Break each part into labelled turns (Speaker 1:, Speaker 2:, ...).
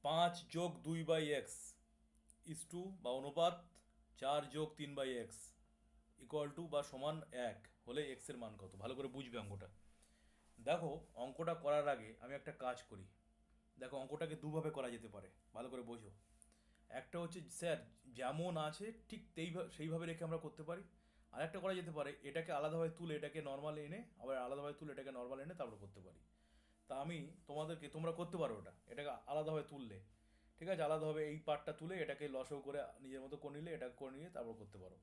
Speaker 1: 5+2/x is two বা অনুপাত 4+3/x equal to বা সমান 1 হলে এক্স এর মান কত? ভালো করে বুঝবে অঙ্কটা। দেখো, অঙ্কটা করার আগে আমি একটা কাজ করি। দেখো, অঙ্কটাকে দুভাবে করা যেতে পারে, ভালো করে বোঝো। একটা হচ্ছে স্যার যেমন আছে ঠিক সেইভাবে রেখে আমরা করতে পারি। আর একটা করা যেতে পারে, এটাকে আলাদাভাবে তুলে এটাকে নর্মাল এনে আবার আলাদাভাবে তুলে এটাকে নর্মাল এনে তারপর করতে পারি। তা আমি তোমরা করতে পারো ওটা, এটাকে আলাদাভাবে তুললে, ঠিক আছে, আলাদাভাবে এই পার্টটা তুলে এটাকে লসও করে নিজের মতো করে নিলে, এটাকে করে নিয়ে তারপর করতে পারো।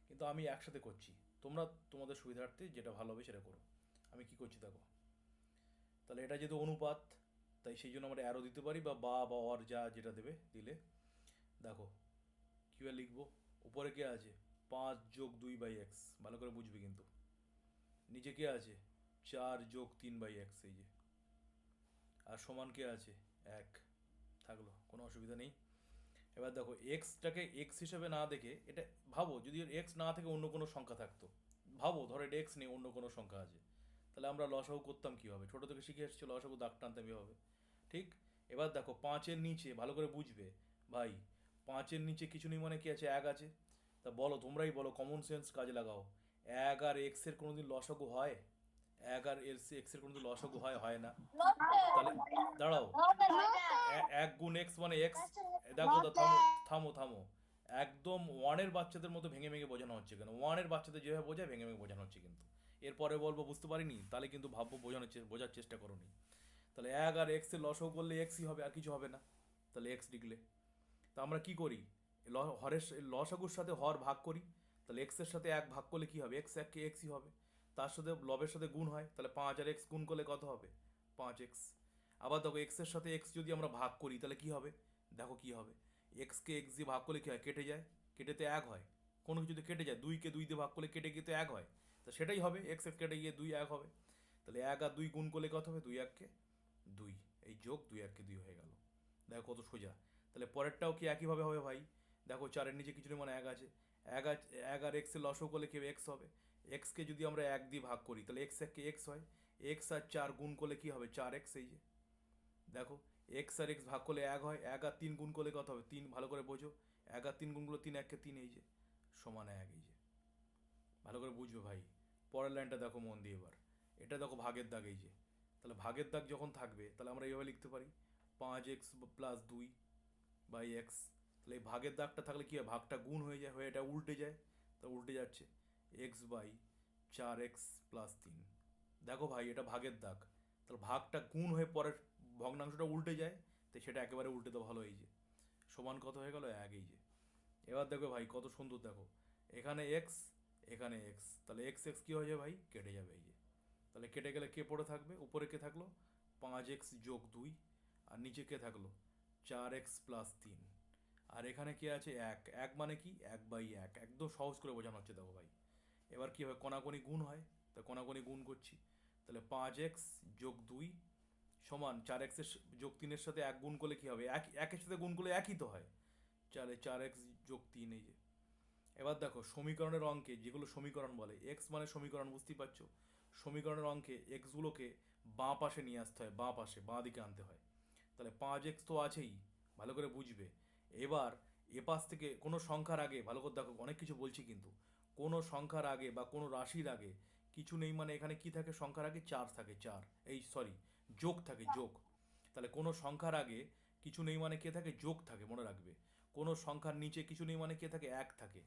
Speaker 1: কিন্তু আমি একসাথে করছি, তোমরা তোমাদের সুবিধার্থে যেটা ভালো হবে সেটা করো। আমি কি করছি দেখো, তাহলে এটা যেহেতু অনুপাত, তাই সেই জন্য আমরা অ্যারো দিতে পারি বা অর যা যেটা দেবে দিলে। দেখো কীভাবে লিখবো, উপরে কে আছে 5+2/x, ভালো করে বুঝবে কিন্তু। নিচে কে আছে 4+3/x, এই যে। আর সমান কে আছে 1, থাকলো, কোনো অসুবিধা নেই। এবার দেখো এক্সটাকে এক্স হিসেবে না দেখে এটা ভাবো, যদি এক্স না থেকে অন্য কোনো সংখ্যা থাকতো, ভাবো ধরো এটা এক্স নেই, অন্য কোনো সংখ্যা আছে, তাহলে আমরা লসাগু করতাম কীভাবে? ছোটো থেকে শিখে এসেছি লসাগু দাগ টানতাম এভাবে, ঠিক। এবার দেখো 5-এর নিচে ভালো করে বুঝবে ভাই, 5-এর নিচে কিছু নেই মানে কি আছে, 1 আছে। তা বলো, তোমরাই বলো, কমন সেন্স কাজে লাগাও। 1 আর এক্সের কোনোদিন লসাগু হয়? 1 আর এক্সের কোনোদিন লসাগু হয়? হয় না। তাহলে দাঁড়াও, 1 গুণ এক্স মানে এক্স। দেখো তো, থামো থামো থামো, একদম ওয়ানের বাচ্চাদের মতো ভেঙে ভেঙে বোঝানো হচ্ছে কেন? ওয়ানের বাচ্চাদের যেভাবে বোঝায় ভেঙে ভেঙে বোঝানো হচ্ছে কিন্তু। এরপরে বলবো বুঝতে পারিনি, তাহলে কিন্তু ভাববো বোঝার চেষ্টা করোনি। তাহলে 1 আর এক্সের লসও করলে এক্সই হবে, আর কিছু হবে না। তাহলে এক্স লিখলে, তা আমরা কি করি, হরের লসাগুর সাথে হর ভাগ করি। তাহলে এক্সের সাথে 1 ভাগ করলে কি হবে, এক্স এককে এক্সই হবে। তার সাথে লবের সাথে গুণ হয়, তাহলে 5 আর এক্স গুণ করলে কত হবে, 5x। আবার দেখো এক্সের সাথে এক্স যদি আমরা ভাগ করি তাহলে কি হবে, দেখো কি হবে, এক্সকে এক্স দিয়ে ভাগ করলে কি হয়, কেটে যায়, কেটেতে 1 হয়। কোনো কিছুতে কেটে যায়, 2কে 2 দিয়ে ভাগ করলে কেটে গিয়ে তো 1 হয়। তো সেটাই হবে, এক্স এক্স কেটে গিয়ে 2 1 হবে। তাহলে 1 আর 2 গুণ করলে কত হবে, 2 1কে 2, এই যোগ 2 1কে 2 হয়ে গেল। দেখো কত সোজা। তাহলে পরেরটাও কি একইভাবে হবে ভাই। দেখো 4-এর নিচে কিছু নেই মানে 1 আছে। 1 আর এক্সের লসও করলে কি হবে, এক্স হবে। এক্সকে যদি আমরা 1 দিয়ে ভাগ করি তাহলে এক্স এককে এক্স হয়। এক্স আর 4 গুণ করলে কি হবে, 4x, এই যে। দেখো এক্স আর এক্স ভাগ করলে 1 হয়, 1 আর 3 গুণ করলে কত হবে, 3, ভালো করে বোঝো। 1 আর 3 গুণ করলে 3 1কে 3, এই যে, সমান 1, এই যে। ভালো করে বুঝবে ভাই। পরের লাইনটা দেখো মন দিয়ে এবার। এটা দেখো ভাগের দাগ, এই যে। তাহলে ভাগের দাগ যখন থাকবে তাহলে আমরা এইভাবে লিখতে পারি, 5x+2/x। তাহলে এই ভাগের দাগটা থাকলে কি হয়, ভাগটা গুণ হয়ে যায়, হয়ে এটা উল্টে যায়, তা উল্টে যাচ্ছে, x/4x+3। দেখো ভাই এটা ভাগের দাগ, তাহলে ভাগটা গুণ হয়ে পরের ভগ্নাংশটা উল্টে যায়, তো সেটা একেবারে উল্টে তো ভালো, এই যে, সমান কত হয়ে গেল, 1, এই যে। এবার দেখো ভাই কত সুন্দর, দেখো এখানে এক্স, এখানে এক্স, তাহলে এক্স এক্স কী হয়ে যাবে ভাই, কেটে যাবে, এই যে। তাহলে কেটে গেলে কে পড়ে থাকবে, উপরে কে থাকলো 5x+2, আর নিচে কে থাকলো 4x+3। আর এখানে কি আছে, 1, 1 মানে কি, 1/1, একদম সহজ করে বোঝানো হচ্ছে দেখো ভাই। এবার কি হয়, কণাকণি গুণ হয়, তা কণাকণি গুণ করছি। তাহলে 5x+2 সমান 4x+3-এর সাথে 1 গুণ করলে কি হবে, 1 এর সাথে গুণ করলে একই তো হয়, 4x+3, এই যে। এবার দেখো সমীকরণের অঙ্কে, যেগুলো সমীকরণ বলে, এক্স মানে সমীকরণ, বুঝতেই পারছো। সমীকরণের অঙ্কে এক্সগুলোকে বাঁ পাশে নিয়ে আসতে হয়, বাঁ পাশে, বাঁ দিকে আনতে হয়। তাহলে 5x তো আছেই, ভালো করে বুঝবে। এবার এ পাশ থেকে কোনো সংখ্যার আগে, ভালো করে দেখো, অনেক কিছু বলছি কিন্তু, কোনো সংখ্যার আগে বা কোনো রাশির আগে কিছু নেই মানে এখানে কি থাকে, সংখ্যার আগে 4 থাকে, 4, এই সরি, যোগ থাকে, যোগ। তাহলে কোনো সংখ্যার আগে কিছু নেই মানে কে থাকে, যোগ থাকে, মনে রাখবে। কোনো সংখ্যার নিচে কিছু নেই মানে কে থাকে, 1 থাকে।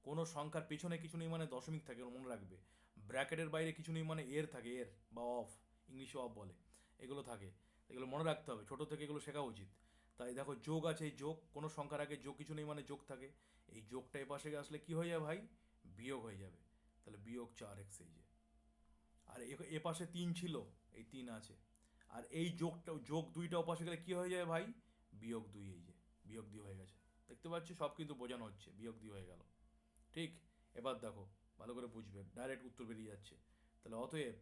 Speaker 1: কোনো সংখ্যার পেছনে কিছু নেই মানে দশমিক থাকে, মনে রাখবে। ব্র্যাকেটের বাইরে কিছু নেই মানে এর থাকে, এর বা অফ, ইংলিশে অফ বলে, এগুলো থাকে। এগুলো মনে রাখতে হবে, ছোটো থেকে এগুলো শেখা উচিত। তাই দেখো যোগ আছে, এই যোগ, কোনো সংখ্যার আগে যোগ কিছু নেই মানে যোগ থাকে। এই যোগটা এ পাশে আসলে কি হয়ে যাবে ভাই, বিয়োগ হয়ে যাবে। তাহলে বিয়োগ 4x, এই যে। আর এ পাশে 3 ছিল, এই 3 আছে। আর এই যোগটা, যোগ 2টা ওপাশে গেলে কী হয়ে যায় ভাই, -2, এই যে, -2 হয়ে গেছে। দেখতে পাচ্ছি সব কিন্তু বোঝানো হচ্ছে, -2 হয়ে গেল, ঠিক। এবার দেখো ভালো করে বুঝবে, ডাইরেক্ট উত্তর বেরিয়ে যাচ্ছে। তাহলে অতএব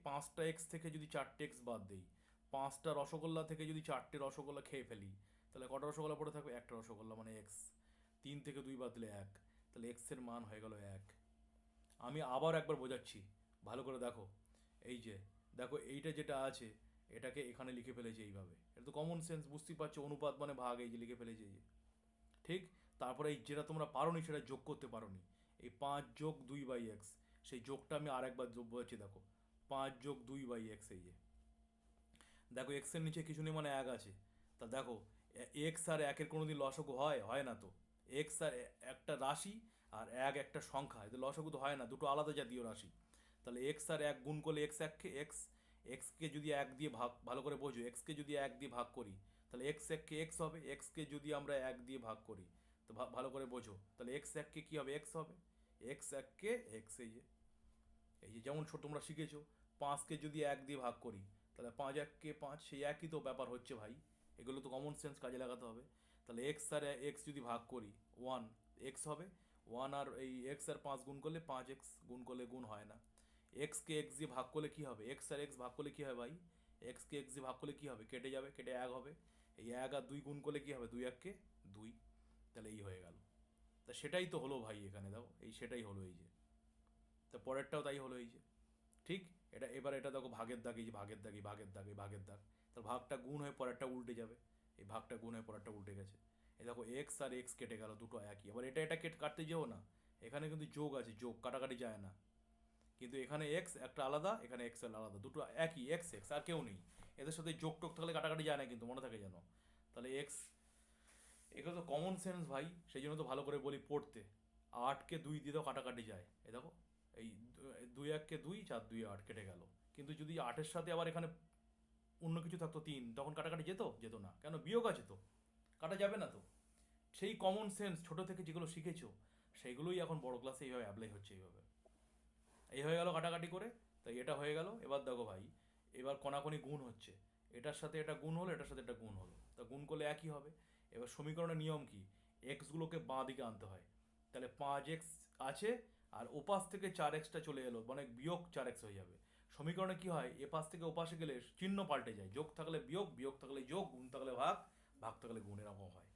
Speaker 1: 5টা এক্স থেকে যদি 4টে এক্স বাদ দিই, 5টা রসগোল্লা থেকে যদি 4টে রসগোল্লা খেয়ে ফেলি, তাহলে কটা রসগোল্লা পড়ে থাকবে, একটা রসগোল্লা মানে এক্স। 3 থেকে 2 বাদ দিলে 1, তাহলে এক্সের মান হয়ে গেল 1। আমি আবার একবার বোঝাচ্ছি, ভালো করে দেখো। এই যে দেখো এইটা যেটা আছে, এটাকে এখানে লিখে ফেলেছে এইভাবে। এটা তো কমন সেন্স, বুঝতেই পারছো, অনুপাত মানে ভাগ, এই যে লিখে ফেলেছে এই যে। ঠিক। তারপরে এই যেটা তোমরা পারোনি সেটা যোগ করতে পারোনি, এই 5+2/x, সেই যোগটা আমি আরেকবার বলছি, দেখো 5+2/x, এই যে দেখো এক্স এর নিচে কিছু নেই মানে এক আছে। তা দেখো এক্স আর একের কোনোদিন লসাগু হয়? হয় না তো। এক্স আর একটা রাশি, আর এক একটা সংখ্যা, এদের লসাগু তো হয় না, দুটো আলাদা জাতীয় রাশি। তাহলে এক্স আর এক গুণ করলে এক্স এককে এক্স, এক্সকে যদি এক দিয়ে ভাগ, ভালো করে বোঝো, এক্সকে যদি এক দিয়ে ভাগ করি তাহলে এক্স এককে এক্স হবে, এক্সকে যদি আমরা এক দিয়ে ভাগ করি তো ভালো করে বোঝো, তাহলে এক্স এককে কী হবে? এক্স হবে। এক্স এককে এক্স, এই যে যেমন ছোট তোমরা শিখেছো, 5কে যদি এক দিয়ে ভাগ করি তাহলে 5 1 কে 5, সেই একই তো ব্যাপার হচ্ছে ভাই। এগুলো তো কমন সেন্স কাজে লাগাতে হবে। তাহলে এক্স আর এক্স যদি ভাগ করি 1, এক্স হবে 1, আর এই এক্স আর 5 গুণ করলে 5x, গুণ করলে গুণ হয় না। এক্সকে এক্স দিয়ে ভাগ করলে কী হবে? এক্স আর এক্স ভাগ করলে কী হয় ভাই? এক্সকে এক্স দিয়ে ভাগ করলে কী হবে? কেটে যাবে, কেটে এক হবে। এই 1 আর 2 গুণ করলে কী হবে? 2 1 কে 2। তাহলে এই হয়ে গেল। তা সেটাই তো হলো ভাই এখানে, দাও এই সেটাই হলো এই যে। তা পরেরটাও তাই হলো এই যে। ঠিক। এটা এবার এটা দেখো ভাগের দাগ, এই যে ভাগের দাগ, এই ভাগের দাগ, এই ভাগের দাগ, তার ভাগটা গুণ হয়ে পরেরটা উল্টে যাবে। এই ভাগটা গুণ হয়ে পরেরটা উল্টে গেছে। এই দেখো এক্স আর এক্স কেটে গেল, দুটো একই। এবার এটা এটা কাটতে যেও না, এখানে কিন্তু যোগ আছে, যোগ কাটাকাটি যায় না। কিন্তু এখানে এক্স একটা আলাদা, এখানে এক্স আলাদা, দুটো একই, এক্স এক্স আর কেউ নেই। এদের সাথে যোগ টোগ থাকলে কাটাকাটি যায় না, কিন্তু মনে থাকে যেন। তাহলে এক্স, এগুলো তো কমন সেন্স ভাই, সেই জন্য তো ভালো করে বলি পড়তে। 8কে 2 দিয়ে দাও, কাটাকাটি যায়। এই দেখো এই 2 1 কে 2, 4 2 8, কেটে গেল। কিন্তু যদি 8-এর সাথে আবার এখানে অন্য কিছু থাকতো 3, তখন কাটাকাটি যেত? যেত না, কেন? বিয়োগ আছে তো, কাটা যাবে না তো। সেই কমন সেন্স ছোট থেকে যেগুলো শিখেছো সেইগুলোই এখন বড় ক্লাসে এইভাবে অ্যাপ্লাই হচ্ছে এইভাবে। এই হয়ে গেল কাটাকাটি করে। তাই এটা হয়ে গেল। এবার দেখো ভাই, এবার কণাকণি গুণ হচ্ছে, এটার সাথে এটা গুণ হলো, এটার সাথে এটা গুণ হলো, তা গুণ করলে একই হবে। এবার সমীকরণের নিয়ম কি? এক্সগুলোকে বাঁ দিকে আনতে হয়। তাহলে 5x আছে, আর ওপাশ থেকে 4xটা চলে এলো, মানে বিয়োগ 4x হয়ে যাবে। সমীকরণে কি হয়? এ পাশ থেকে ওপাশে গেলে চিহ্ন পাল্টে যায়, যোগ থাকলে বিয়োগ, বিয়োগ থাকলে যোগ, গুণ থাকলে ভাগ, ভাগ থাকলে গুণ, এরকম হয়।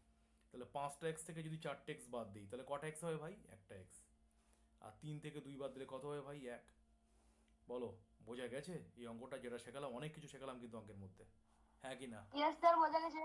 Speaker 1: তাহলে 5টা এক্স থেকে যদি 4টে এক্স বাদ দিই তাহলে কটা এক্স হবে ভাই? একটা এক্স। আর 3 থেকে 2 বাদ দিলে কত হবে ভাই? 1। বলো, বোঝা গেছে? এই অঙ্কটা যেটা শেখালাম, অনেক কিছু শেখালাম কিন্তু অঙ্কের মধ্যে, হ্যাঁ কি না?
Speaker 2: ইয়েস স্যার, বোঝা গেছে।